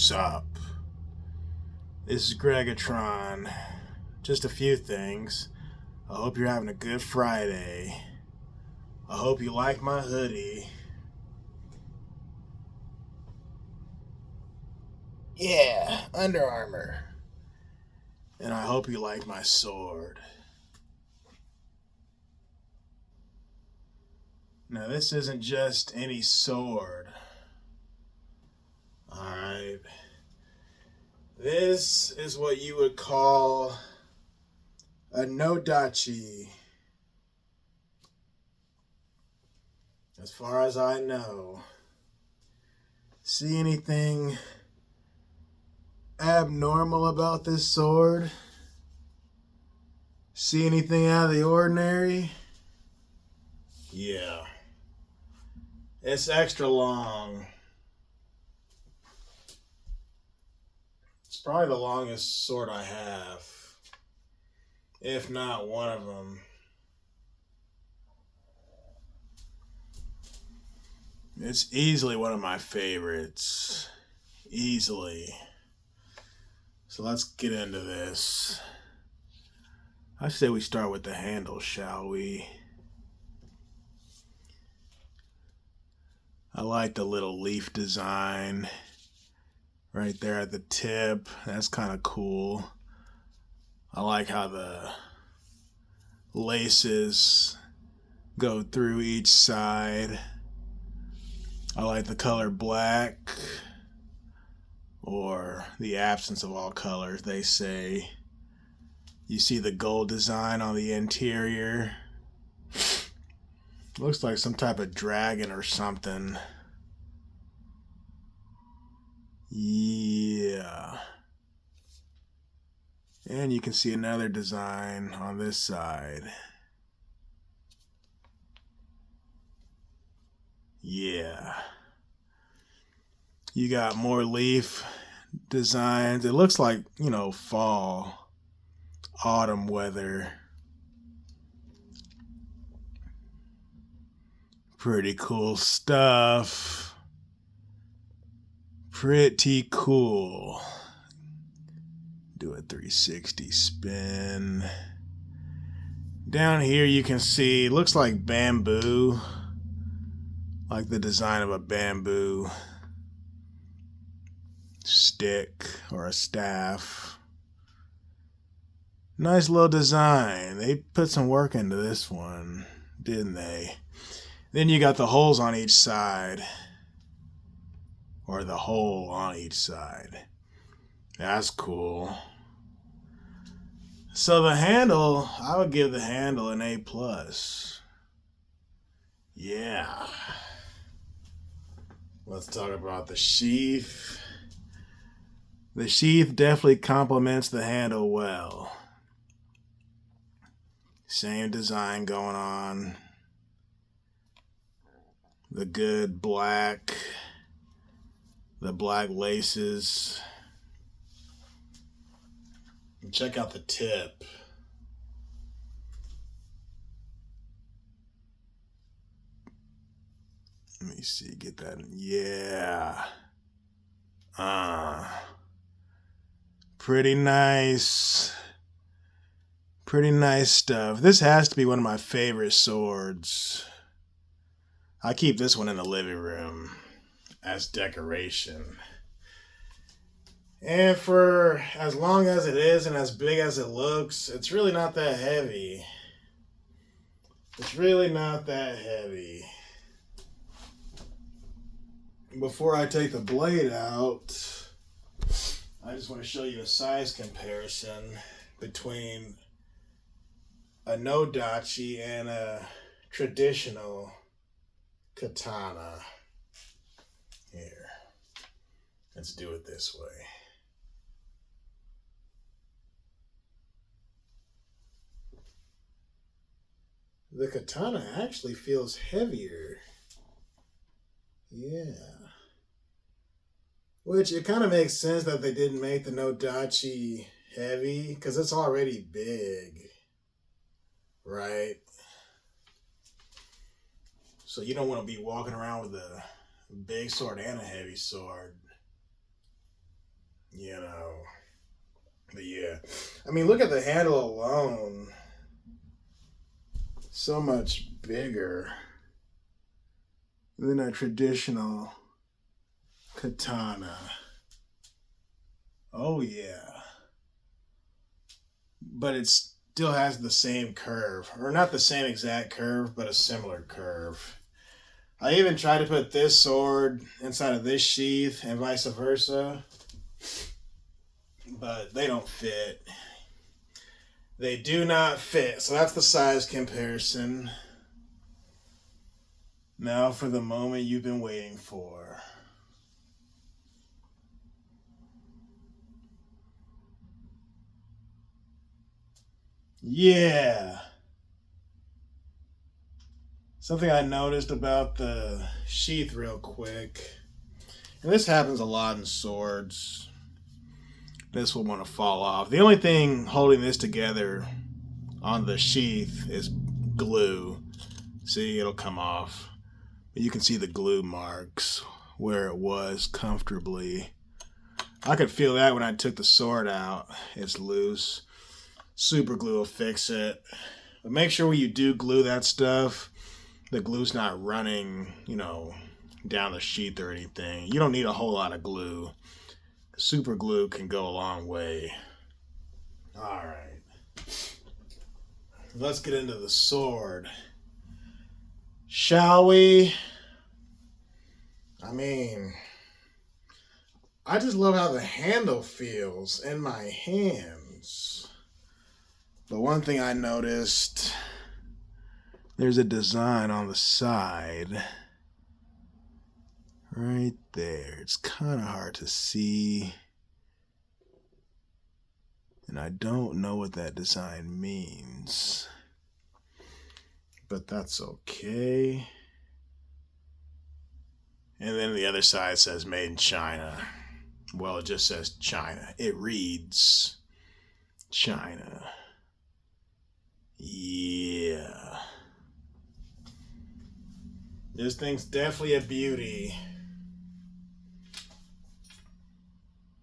Sup? This is Greggatron. Just a few things. I hope you're having a good Friday. I hope you like my hoodie. Yeah, Under Armour. And I hope you like my sword. Now, this isn't just any sword. Alright. This is what you would call a Nodachi. As far as I know. See anything abnormal about this sword? See anything out of the ordinary? Yeah. It's extra long. It's probably the longest sword I have. If not one of them. It's easily one of my favorites. Easily. So let's get into this. I say we start with the handle, shall we? I like the little leaf design right there at the tip. That's kind of cool. I like how the laces go through each side. I like the color black, or the absence of all colors, they say. You see the gold design on the interior. Looks like some type of dragon or something. Yeah. And you can see another design on this side. Yeah. You got more leaf designs. It looks like, fall, autumn weather. Pretty cool stuff. Pretty cool. Do a 360 spin. Down here you can see, looks like bamboo. Like the design of a bamboo stick or a staff. Nice little design. They put some work into this one, didn't they? Then you got the holes on each side. Or the hole on each side. That's cool. So the handle, I would give the handle an A+. Yeah. Let's talk about the sheath. The sheath definitely complements the handle well. Same design going on. The good black. The black laces. And check out the tip. Let me see, get that. Yeah. Pretty nice. Pretty nice stuff. This has to be one of my favorite swords. I keep this one in the living room as decoration. And for as long as it is and as big as it looks, it's really not that heavy. It's really not that heavy. Before I take the blade out, I just want to show you a size comparison between a Nodachi and a traditional katana. Here, let's do it this way. The katana actually feels heavier. Yeah. Which, it kind of makes sense that they didn't make the Nodachi heavy, because it's already big. Right? So you don't want to be walking around with a big sword and a heavy sword. you know. But yeah, I mean, look at the handle alone. So much bigger than a traditional katana. Oh yeah. But it still has the same curve. Or not the same exact curve, but a similar curve. I even tried to put this sword inside of this sheath and vice versa, but they don't fit. They do not fit. So that's the size comparison. Now for the moment you've been waiting for. Yeah. Something I noticed about the sheath real quick, and this happens a lot in swords. This will want to fall off. The only thing holding this together on the sheath is glue. See, it'll come off. But you can see the glue marks where it was comfortably. I could feel that when I took the sword out. It's loose. Super glue will fix it. But make sure when you do glue that stuff, the glue's not running, down the sheath or anything. You don't need a whole lot of glue. Super glue can go a long way. Alright. Let's get into the sword. Shall we? I mean, I just love how the handle feels in my hands. But one thing I noticed, there's a design on the side. Right there. It's kind of hard to see. And I don't know what that design means. But that's okay. And then the other side says made in China. Well, it just says China. It reads China. Yeah. This thing's definitely a beauty.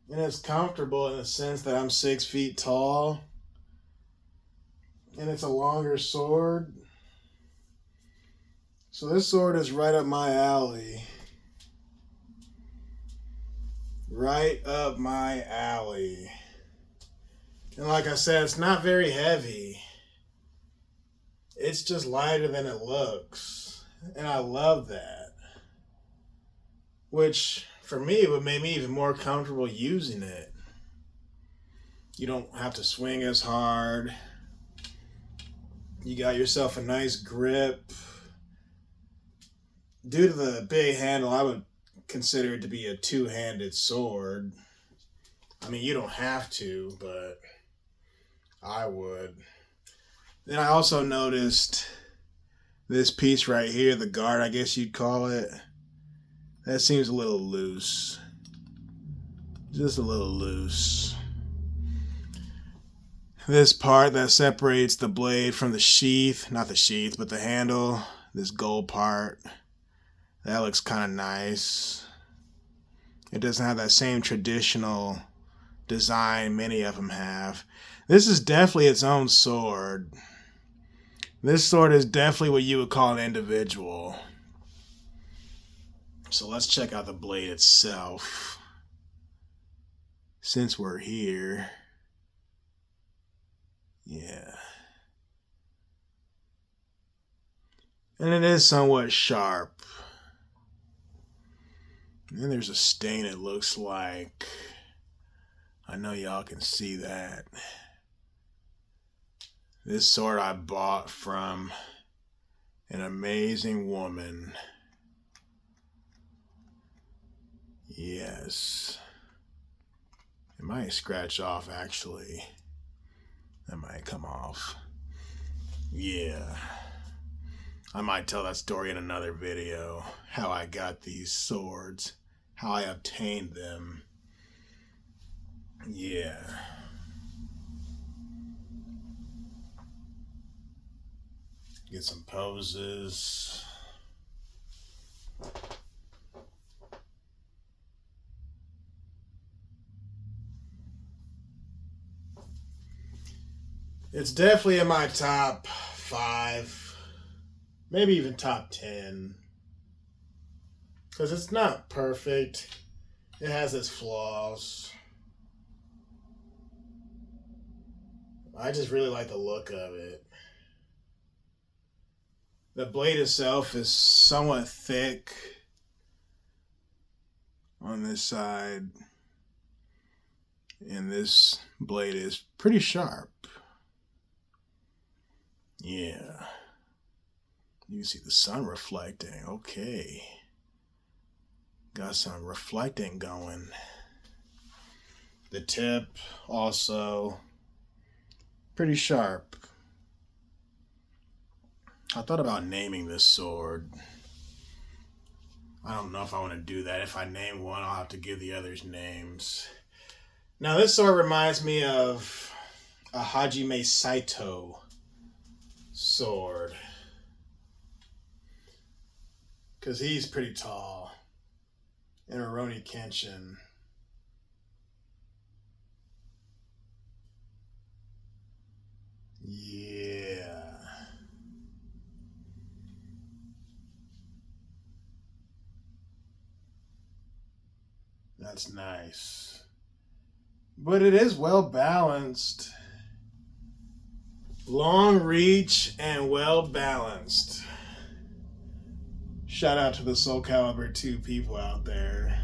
And it's comfortable in the sense that I'm 6 feet tall. And it's a longer sword. So this sword is right up my alley. Right up my alley. And like I said, it's not very heavy. It's just lighter than it looks. And I love that. Which, for me, would make me even more comfortable using it. You don't have to swing as hard. You got yourself a nice grip. Due to the big handle, I would consider it to be a two-handed sword. I mean, you don't have to, but I would. Then I also noticed this piece right here, the guard, I guess you'd call it. That seems a little loose. Just a little loose. This part that separates the blade from the sheath, not the sheath, but the handle, this gold part, that looks kind of nice. It doesn't have that same traditional design many of them have. This is definitely its own sword. This sword is definitely what you would call an individual. So let's check out the blade itself. Since we're here. Yeah. And it is somewhat sharp. And there's a stain, it looks like. I know y'all can see that. This sword I bought from an amazing woman. Yes. It might scratch off, actually. That might come off. Yeah. I might tell that story in another video. How I got these swords. How I obtained them. Yeah. Get some poses. It's definitely in my top 5, maybe even top 10. Because it's not perfect. It has its flaws. I just really like the look of it. The blade itself is somewhat thick on this side, and this blade is pretty sharp. Yeah. You can see the sun reflecting. Okay. Got some reflecting going. The tip also pretty sharp. I thought about naming this sword. I don't know if I want to do that. If I name one, I'll have to give the others names. Now, this sword reminds me of a Hajime Saito sword, because he's pretty tall. And Rurouni Kenshin. Yeah. That's nice. But it is well balanced. Long reach and well balanced. Shout out to the Soul Calibur 2 people out there.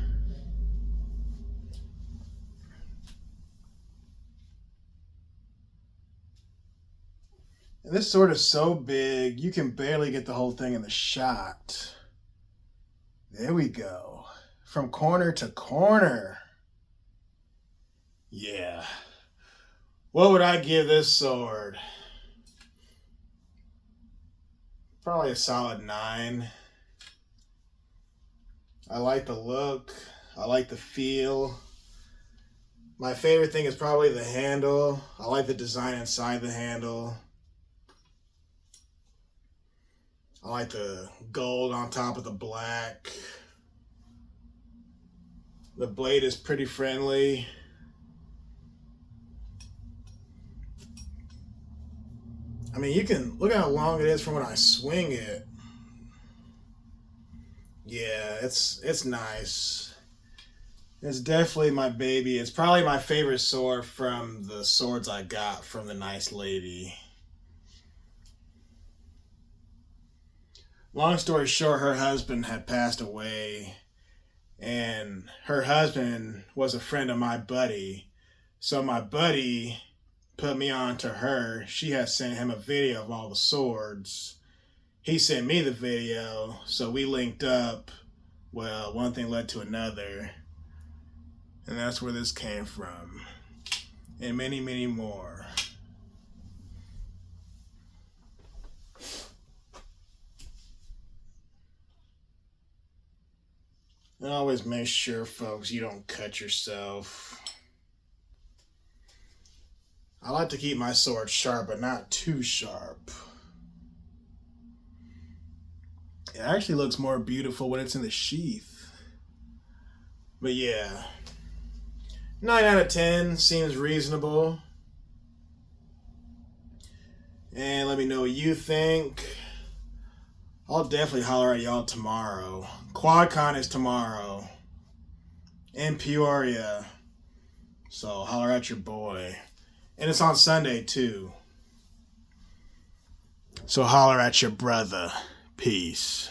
And this sword is so big, you can barely get the whole thing in the shot. There we go. From corner to corner. Yeah. What would I give this sword? Probably a solid 9. I like the look. I like the feel. My favorite thing is probably the handle. I like the design inside the handle. I like the gold on top of the black. The blade is pretty friendly. I mean, you can look at how long it is from when I swing it. Yeah, it's nice. It's definitely my baby. It's probably my favorite sword from the swords I got from the nice lady. Long story short, her husband had passed away, and her husband was a friend of my buddy. So my buddy put me on to her. She had sent him a video of all the swords. He sent me the video, so we linked up. Well, one thing led to another, and that's where this came from, and many, many more. And always make sure, folks, you don't cut yourself. I like to keep my sword sharp, but not too sharp. It actually looks more beautiful when it's in the sheath. But yeah, 9 out of 10 seems reasonable. And let me know what you think. I'll definitely holler at y'all tomorrow. QuadCon is tomorrow in Peoria. So holler at your boy. And it's on Sunday too. So holler at your brother. Peace.